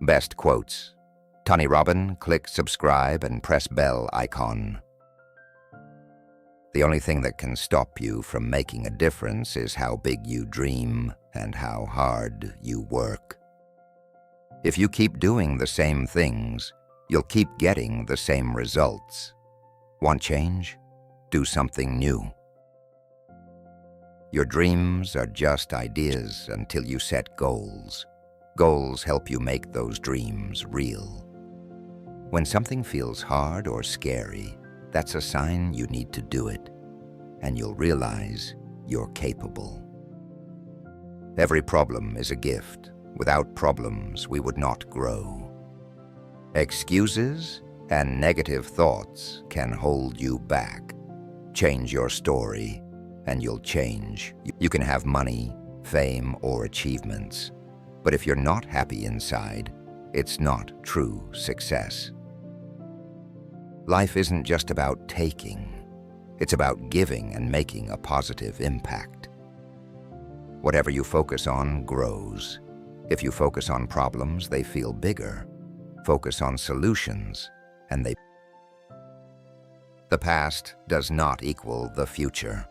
Best quotes. Tony Robbins, click subscribe and press bell icon. The only thing that can stop you from making a difference is how big you dream and how hard you work. If you keep doing the same things, you'll keep getting the same results. Want change? Do something new. Your dreams are just ideas until you set goals. Goals help you make those dreams real. When something feels hard or scary, that's a sign you need to do it, and you'll realize you're capable. Every problem is a gift. Without problems, we would not grow. Excuses and negative thoughts can hold you back. Change your story, and you'll change. You can have money, fame, or achievements, but if you're not happy inside, it's not true success. Life isn't just about taking. It's about giving and making a positive impact. Whatever you focus on grows. If you focus on problems, they feel bigger. Focus on solutions, and The past does not equal the future.